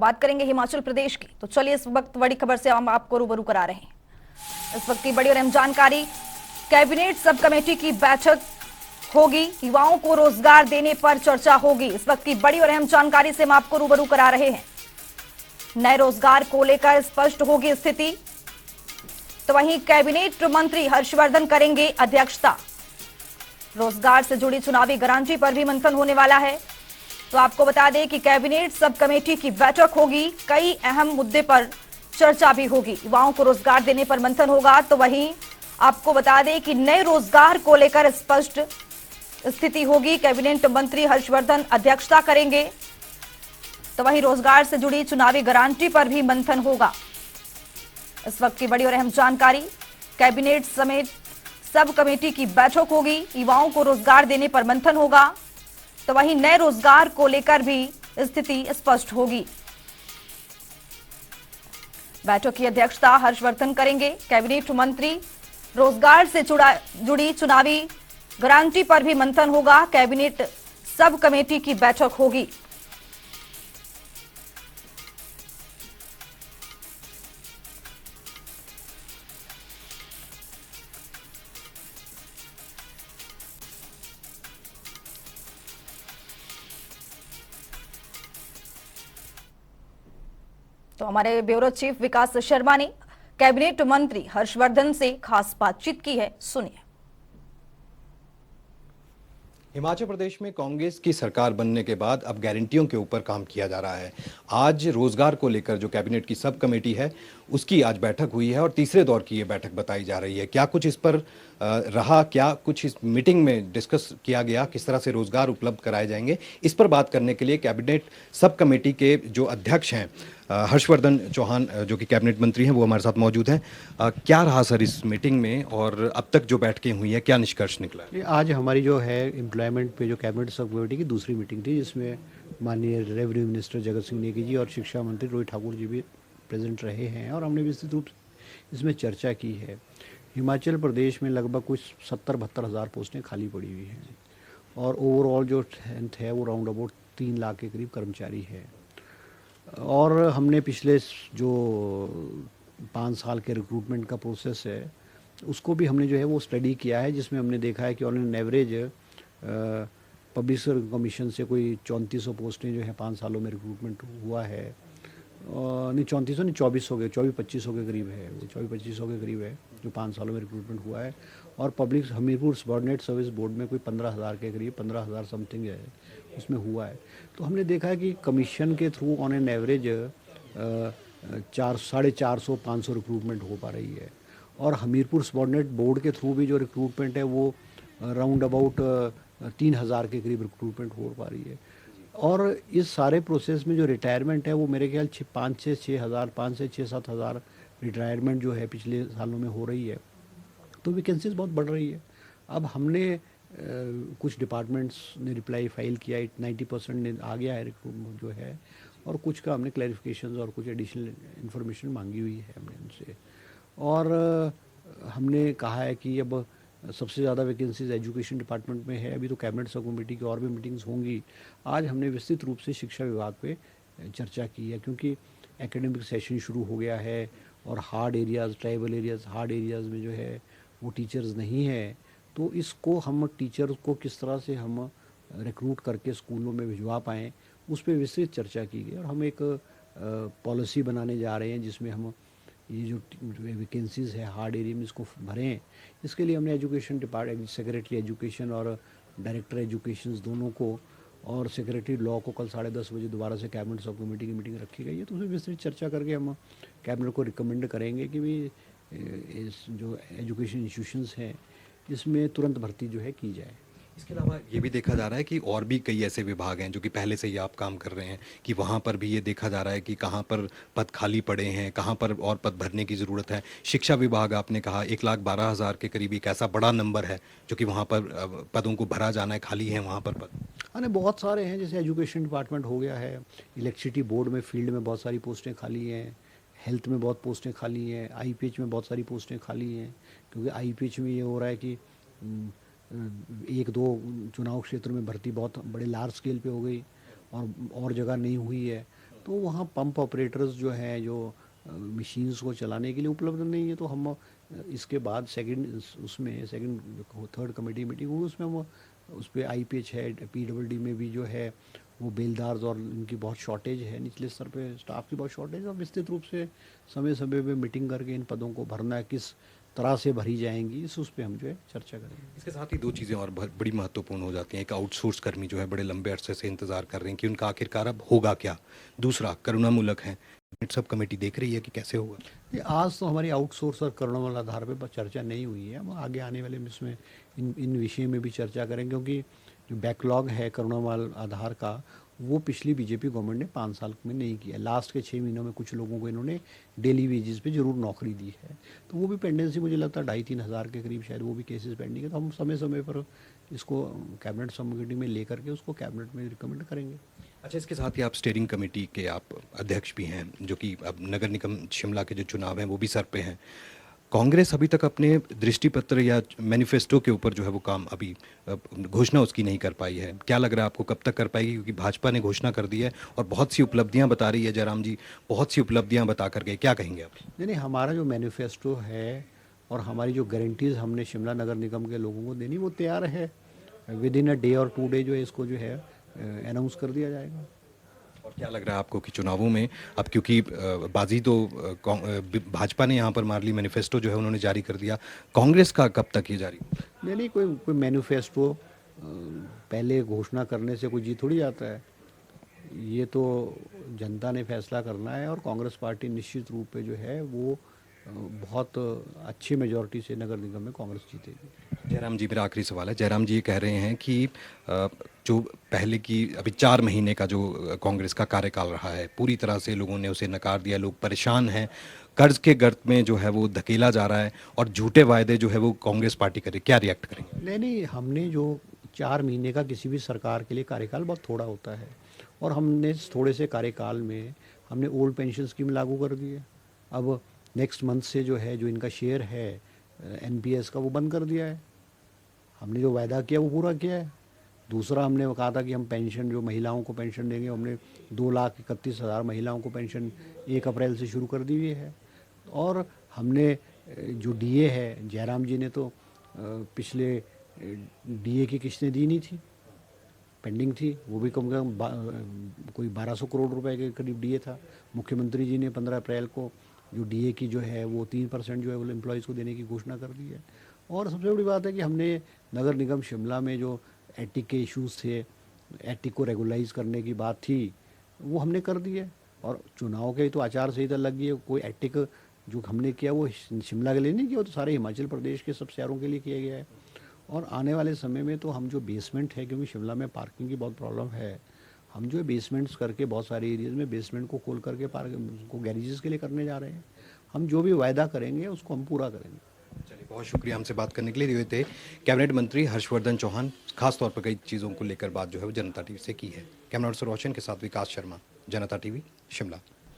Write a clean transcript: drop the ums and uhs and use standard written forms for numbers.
बात करेंगे हिमाचल प्रदेश की, तो चलिए इस वक्त बड़ी खबर से हम आपको रूबरू करा रहे हैं। इस वक्त की बड़ी और अहम जानकारी, कैबिनेट सब कमेटी की बैठक होगी, युवाओं को रोजगार देने पर चर्चा होगी। इस वक्त की बड़ी और अहम जानकारी से हम आपको रूबरू करा रहे हैं। नए रोजगार को लेकर स्पष्ट होगी स्थिति, तो वहीं कैबिनेट मंत्री हर्षवर्धन करेंगे अध्यक्षता। रोजगार से जुड़ी चुनावी गारंटी पर भी मंथन होने वाला है। तो आपको बता दें कि कैबिनेट सब कमेटी की बैठक होगी, कई अहम मुद्दे पर चर्चा भी होगी। युवाओं को रोजगार देने पर मंथन होगा, तो वहीं आपको बता दें कि नए रोजगार को लेकर स्पष्ट स्थिति होगी। कैबिनेट मंत्री हर्षवर्धन अध्यक्षता करेंगे, तो वहीं रोजगार से जुड़ी चुनावी गारंटी पर भी मंथन होगा। इस वक्त की बड़ी और अहम जानकारी, कैबिनेट समेत सब कमेटी की बैठक होगी, युवाओं को रोजगार देने पर मंथन होगा, तो वहीं नए रोजगार को लेकर भी स्थिति स्पष्ट होगी। बैठक की अध्यक्षता हर्षवर्धन करेंगे। कैबिनेट मंत्री रोजगार से जुड़ी चुनावी गारंटी पर भी मंथन होगा। कैबिनेट सब कमेटी की बैठक होगी। तो हमारे ब्यूरो चीफ विकास शर्मा ने कैबिनेट मंत्री हर्षवर्धन से खास बातचीत की है, सुनिए। हिमाचल प्रदेश में कांग्रेस की सरकार बनने के बाद अब गारंटियों के ऊपर काम किया जा रहा है। आज रोजगार को लेकर जो कैबिनेट की सब कमेटी है उसकी आज बैठक हुई है और तीसरे दौर की ये बैठक बताई जा रही है। क्या कुछ इस पर रहा, क्या कुछ इस मीटिंग में डिस्कस किया गया, किस तरह से रोजगार उपलब्ध कराए जाएंगे, इस पर बात करने के लिए कैबिनेट सब कमेटी के जो अध्यक्ष हैं हर्षवर्धन चौहान जो कि कैबिनेट मंत्री हैं वो हमारे साथ मौजूद हैं। क्या रहा सर इस मीटिंग में और अब तक जो बैठकें हुई हैं क्या निष्कर्ष निकला है? आज हमारी जो है एम्प्लॉयमेंट पे जो कैबिनेट सब कमेटी की दूसरी मीटिंग थी, जिसमें माननीय रेवेन्यू मिनिस्टर जगत सिंह नेगी जी और शिक्षा मंत्री रोहित ठाकुर जी भी प्रेजेंट रहे हैं और हमने विस्तृत रूप से इसमें चर्चा की है। हिमाचल प्रदेश में लगभग कुछ 70-72 हज़ार पोस्टें खाली पड़ी हुई हैं और ओवरऑल जो स्ट्रेंथ है वो राउंड अबाउट 3 लाख के करीब कर्मचारी है। और हमने पिछले जो 5 साल के रिक्रूटमेंट का प्रोसेस है उसको भी हमने जो है वो स्टडी किया है, जिसमें हमने देखा है कि on an average public service commission से कोई 3400 पोस्टें जो है 5 सालों में रिक्रूटमेंट हुआ है। नहीं 3400 नहीं 2400 के 24-2500 के करीब है, वो 24-2500 के करीब है जो 5 सालों में रिक्रूटमेंट हुआ है। और public Hamirpur subordinate service board में कोई 15,000 के करीब 15,000 समथिंग है उसमें हुआ है। तो हमने देखा है कि कमीशन के through on an average 450-500 recruitment हो पा रही है और हमीरपुर सबॉर्डिनेट बोर्ड के थ्रू भी जो रिक्रूटमेंट है वो राउंड अबाउट 3,000 के करीब रिक्रूटमेंट हो पा रही है। और इस सारे प्रोसेस में जो रिटायरमेंट है वो मेरे ख्याल 5 से 6 हज़ार 5 से 6-7 हज़ार रिटायरमेंट जो है पिछले सालों में हो रही है, तो वैकेंसीज बहुत बढ़ रही है। अब हमने कुछ डिपार्टमेंट्स ने रिप्लाई फाइल किया, 90% ने आ गया है रिक्रूटमेंट जो है, और कुछ का हमने क्लैरिफिकेशन और कुछ एडिशनल इन्फॉर्मेशन मांगी हुई है हमने उनसे। और हमने कहा है कि अब सबसे ज़्यादा वैकेंसीज एजुकेशन डिपार्टमेंट में है। अभी तो कैबिनेट सब कमेटी की और भी मीटिंग्स होंगी। आज हमने विस्तृत रूप से शिक्षा विभाग पे चर्चा की है, क्योंकि एकेडमिक सेशन शुरू हो गया है और hard areas, tribal areas, hard areas में जो है वो टीचर्स नहीं है। तो इसको हम टीचर्स को किस तरह से हम रिक्रूट करके स्कूलों में भिजवा पाएँ, उस पर विस्तृत चर्चा की गई। और हम एक पॉलिसी बनाने जा रहे हैं जिसमें हम ये जो वैकेंसीज़ है हार्ड एरिया में इसको भरें। इसके लिए हमने एजुकेशन डिपार्टमेंट, सेक्रेटरी एजुकेशन और डायरेक्टर एजुकेशन दोनों को और सेक्रेटरी लॉ को कल 10:30 बजे दोबारा से कैबिनेट सब कमेटी की मीटिंग रखी गई है। तो उसमें विस्तृत चर्चा करके हम कैबिनेट को रिकमेंड करेंगे कि भी इस जो एजुकेशन इंस्टीट्यूशंस हैं इसमें तुरंत भर्ती जो है की जाए। इसके अलावा ये भी देखा जा रहा है कि और भी कई ऐसे विभाग हैं जो कि पहले से ही आप काम कर रहे हैं कि वहाँ पर भी ये देखा जा रहा है कि कहाँ पर पद खाली पड़े हैं, कहाँ पर और पद भरने की ज़रूरत है। शिक्षा विभाग आपने कहा 1,12,000 के करीब एक ऐसा बड़ा नंबर है जो कि वहाँ पर पदों को भरा जाना है, खाली है वहाँ पर पद। हाँ, बहुत सारे हैं, जैसे एजुकेशन डिपार्टमेंट हो गया है, इलेक्ट्रिसिटी बोर्ड में फील्ड में बहुत सारी पोस्टें खाली हैं, हेल्थ में बहुत पोस्टें खाली हैं, IPH में बहुत सारी पोस्टें खाली हैं। क्योंकि IPH में ये हो रहा है कि 1-2 चुनाव क्षेत्र में भर्ती बहुत बड़े लार्ज स्केल पे हो गई और जगह नहीं हुई है। तो वहाँ पंप ऑपरेटर्स जो हैं जो मशीन्स को चलाने के लिए उपलब्ध नहीं है, तो हम इसके बाद सेकंड थर्ड कमेटी मीटिंग हुई, उसमें हम उस पर IPH है, PWD में भी जो है वो बेलदार्स और इनकी बहुत शॉर्टेज है, निचले स्तर पे स्टाफ की बहुत शॉर्टेज है, और विस्तृत रूप से समय समय पे मीटिंग करके इन पदों को भरना किस तरह से भरी जाएंगी उस पर हम जो है चर्चा करेंगे। इसके साथ ही दो चीज़ें और बड़ी महत्वपूर्ण हो जाती हैं। एक, आउटसोर्स कर्मी जो है बड़े लंबे अरसे से इंतजार कर रहे हैं कि उनका आखिरकार अब होगा क्या। दूसरा, करुणामूलक है, सब कमेटी देख रही है कि कैसे होगा। ये आज तो हमारी आउटसोर्स और करुणामूलक आधार पे चर्चा नहीं हुई है, हम आगे आने वाले में इसमें इन विषय में भी चर्चा करेंगे, क्योंकि जो बैकलॉग है करुणामूलक आधार का वो पिछली बीजेपी गवर्नमेंट ने 5 साल में नहीं किया। लास्ट के 6 महीनों में कुछ लोगों को इन्होंने डेली वेजेस पे जरूर नौकरी दी है, तो वो भी पेंडेंसी मुझे लगता है 2,500-3 हज़ार के करीब शायद वो भी केसेस पेंडिंग है, तो हम समय समय पर इसको कैबिनेट सब कमेटी में लेकर के उसको कैबिनेट में रिकमेंड करेंगे। अच्छा, इसके साथ ही आप स्टीयरिंग कमेटी के आप अध्यक्ष भी हैं, जो कि अब नगर निगम शिमला के जो चुनाव हैं वो भी सर पे हैं। कांग्रेस अभी तक अपने दृष्टि पत्र या मैनिफेस्टो के ऊपर जो है वो काम अभी घोषणा उसकी नहीं कर पाई है। क्या लग रहा है आपको, कब तक कर पाएगी? क्योंकि भाजपा ने घोषणा कर दी है और बहुत सी उपलब्धियां बता रही है, जयराम जी बहुत सी उपलब्धियां बता कर गए, क्या कहेंगे आप? नहीं, हमारा जो मैनिफेस्टो है और हमारी जो गारंटीज़ हमने शिमला नगर निगम के लोगों को देनी वो तैयार है। विद इन अ डे और 2 डे जो है इसको जो है अनाउंस कर दिया जाएगा। और क्या लग रहा है आपको कि चुनावों में अब, क्योंकि बाजी तो भाजपा ने यहाँ पर मार ली, मैनिफेस्टो जो है उन्होंने जारी कर दिया, कांग्रेस का कब तक ये जारी? नहीं, कोई मैनिफेस्टो पहले घोषणा करने से कोई जीत थोड़ी जाता है। ये तो जनता ने फैसला करना है, और कांग्रेस पार्टी निश्चित रूप पे जो है वो बहुत अच्छी मेजॉरिटी से नगर निगम में कांग्रेस जीतेगी। जयराम जी, मेरा आखिरी सवाल है। जयराम जी ये कह रहे हैं कि जो पहले की अभी 4 महीने का जो कांग्रेस का कार्यकाल रहा है, पूरी तरह से लोगों ने उसे नकार दिया, लोग परेशान हैं, कर्ज के गर्त में जो है वो धकेला जा रहा है और झूठे वायदे जो है वो कांग्रेस पार्टी करे, क्या रिएक्ट करेंगे? नहीं, हमने जो 4 महीने का किसी भी सरकार के लिए कार्यकाल बहुत थोड़ा होता है, और हमने थोड़े से कार्यकाल में हमने ओल्ड पेंशन स्कीम लागू कर दी है। अब नेक्स्ट मंथ से जो है जो इनका शेयर है NPS का वो बंद कर दिया है। हमने जो वायदा किया वो पूरा किया है। दूसरा, हमने कहा था कि हम पेंशन, जो महिलाओं को पेंशन देंगे, हमने 2,31,000 महिलाओं को पेंशन 1 अप्रैल से शुरू कर दी हुई है। और हमने जो DA है, जयराम जी ने तो पिछले DA की किस्तें दी नहीं थी, पेंडिंग थी, वो भी कम से कम कोई 1200 करोड़ रुपए के करीब DA था। मुख्यमंत्री जी ने 15 अप्रैल को जो DA की जो है वो 3% जो है वो एम्प्लॉयज़ को देने की घोषणा कर दी है। और सबसे बड़ी बात है कि हमने नगर निगम शिमला में जो एटिक के इश्यूज़ थे, एटिक को रेगुलाइज करने की बात थी, वो हमने कर दी है। और चुनाव के तो आचार संहिता लग गई है, कोई एटिक जो हमने किया वो शिमला के लिए नहीं किया, वो तो सारे हिमाचल प्रदेश के सब शहरों के लिए किया गया है। और आने वाले समय में तो हम जो बेसमेंट है, क्योंकि शिमला में पार्किंग की बहुत प्रॉब्लम है, हम जो बेसमेंट्स करके बहुत सारे एरियाज़ में बेसमेंट को खोल करके पार्क को गैरेजेस के लिए करने जा रहे हैं। हम जो भी वायदा करेंगे उसको हम पूरा करेंगे। चलिए, बहुत शुक्रिया हमसे बात करने के लिए। ये थे कैबिनेट मंत्री हर्षवर्धन चौहान। खास तौर पर कई चीज़ों को लेकर बात जो है वो जनता टीवी से की है। कैमरा पर्सन रोशन के साथ विकास शर्मा, जनता टीवी शिमला।